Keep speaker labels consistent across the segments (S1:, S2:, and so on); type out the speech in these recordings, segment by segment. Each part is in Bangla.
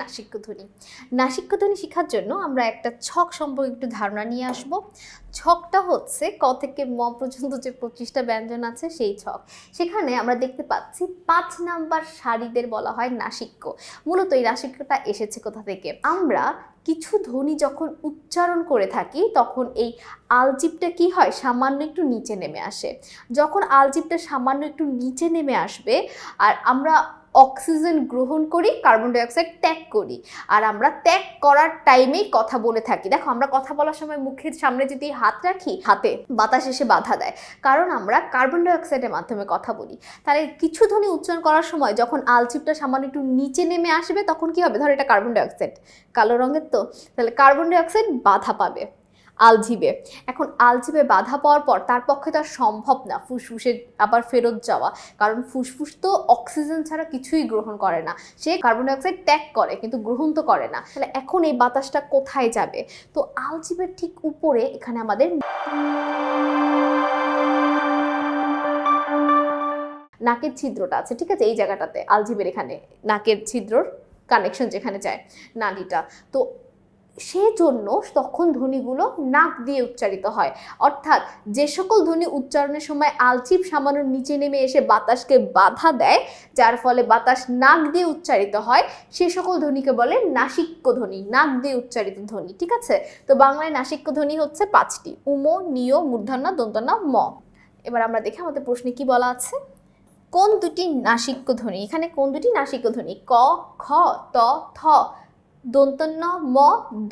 S1: নাসিক্য ধ্বনি। নাসিক্য ধ্বনি শেখার জন্য আমরা একটা ছক সম্পর্কে একটু ধারণা নিয়ে আসব। ছকটা হচ্ছে ক থেকে ম পর্যন্ত যে 25টা ব্যঞ্জন আছে সেই ছক। সেখানে আমরা দেখতে পাচ্ছি 5 নাম্বার সারিদের বলা হয় নাসিক্য। মূলত এই নাসিক্যটা এসেছে কোথা থেকে? আমরা কিছু ধ্বনি যখন উচ্চারণ করে থাকি তখন এই আলজিভটা কি হয়, সামান্য একটু নিচে নেমে আসে। যখন আলজিভটা সামান্য একটু নিচে নেমে আসবে আর আমরা অক্সিজেন গ্রহণ করি, কার্বন ডাইঅক্সাইড ত্যাগ করি, আর আমরা ত্যাগ করার টাইমেই কথা বলে থাকি। দেখো, আমরা কথা বলার সময় মুখের সামনে যদি হাত রাখি, হাতে বাতাস এসে বাধা দেয়, কারণ আমরা কার্বন ডাইঅক্সাইডের মাধ্যমে কথা বলি। তাহলে কিছু ধ্বনি উচ্চারণ করার সময় যখন আলজিভটা সামান্য একটু নিচে নেমে আসবে তখন কি হবে? ধরো এটা কার্বন ডাইঅক্সাইড, কালো রঙের, তো তাহলে কার্বন ডাইঅক্সাইড বাধা পাবে আলজিভে। এখন আলজিভে বাধা পাওয়ার পর তার পক্ষে তো আর সম্ভব না ফুসফুসে আবার ফেরত যাওয়া, কারণ ফুসফুস তো অক্সিজেন ছাড়া কিছুই গ্রহণ করে না, সে কার্বন ডাইঅক্সাইড ত্যাগ করে কিন্তু গ্রহণ তো করে না। তাহলে এখন এই বাতাসটা কোথায় যাবে? তো আলজিভের ঠিক উপরে এখানে আমাদের নাকের ছিদ্রটা আছে, ঠিক আছে? এই জায়গাটাতে আলজিভের এখানে নাকের ছিদ্রর কানেকশন যেখানে যায় নালীটা, তো সেজন্য তখন ধ্বনিগুলো নাক দিয়ে উচ্চারিত হয়। অর্থাৎ যে সকল ধ্বনি উচ্চারণের সময় আলজিভ সামান্য নিচে নেমে এসে বাতাসকে বাধা দেয়, যার ফলে বাতাস নাক দিয়ে উচ্চারিত হয়, সে সকল ধ্বনিকে বলে নাসিক্য ধ্বনি, নাক দিয়ে উচ্চারিত ধ্বনি। ঠিক আছে? তো বাংলায় নাসিক্য ধ্বনি হচ্ছে 5টি: উম, নিয়, মূর্ধন্য, দন্তন্য, ম। এবার আমরা দেখি আমাদের প্রশ্নে কি বলা আছে। কোন দুটি নাসিক্য ধ্বনি? এখানে কোন দুটি নাসিক্য ধ্বনি? ক, খ, ত, থ, দন্তন্য, ম,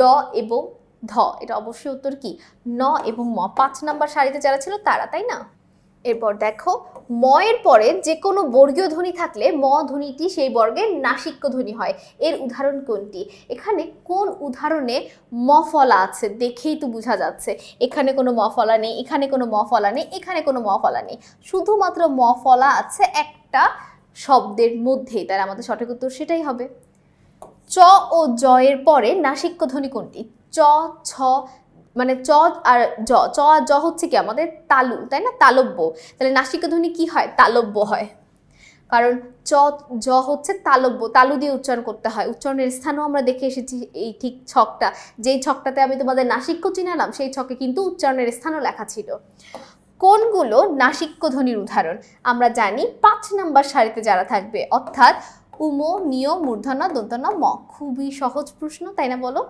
S1: দ এবং ধ। এটা অবশ্যই উত্তর কি? ন এবং ম। 5 নাম্বার সারিতে যারা ছিল তারা, তাই না? এরপর দেখো, ম এর পরে যে কোনো বর্গীয় ধ্বনি থাকলে ম ধ্বনিটি সেই বর্গের নাসিক্য ধ্বনি হয়। এর উদাহরণ কোনটি? এখানে কোন উদাহরণে ম ফলা আছে দেখেই তো বোঝা যাচ্ছে। এখানে কোনো ম ফলা নেই, এখানে কোনো ম ফলা নেই, এখানে কোনো ম ফলা নেই, শুধুমাত্র ম ফলা আছে একটা শব্দের মধ্যেই। তাহলে আমাদের সঠিক উত্তর সেটাই হবে। চ ও জ এর পরে নাসিক্য ধ্বনি কোনটি? চ, ছ, মানে চ আর জ, চ আর জ হচ্ছে কি আমাদের তালু, তাই না? তালব্য। তাহলে নাসিক্য ধ্বনি কি হয়? তালব্য হয়, কারণ চ, জ হচ্ছে তালব্য, তালু দিয়ে উচ্চারণ করতে হয়। উচ্চারণের স্থানও আমরা দেখে এসেছি এই ঠিক ছকটা, যেই ছকটাতে আমি তোমাদের নাসিক্য চিনালাম সেই ছকে কিন্তু উচ্চারণের স্থানও লেখা ছিল। কোনগুলো নাসিক্য ধ্বনির উদাহরণ? আমরা জানি 5 নাম্বার সারিতে যারা থাকবে, অর্থাৎ উম, নিয়, মূর্ধন্য, দন্তন্য, ম। খুবই সহজ প্রশ্ন, তাই না বলো?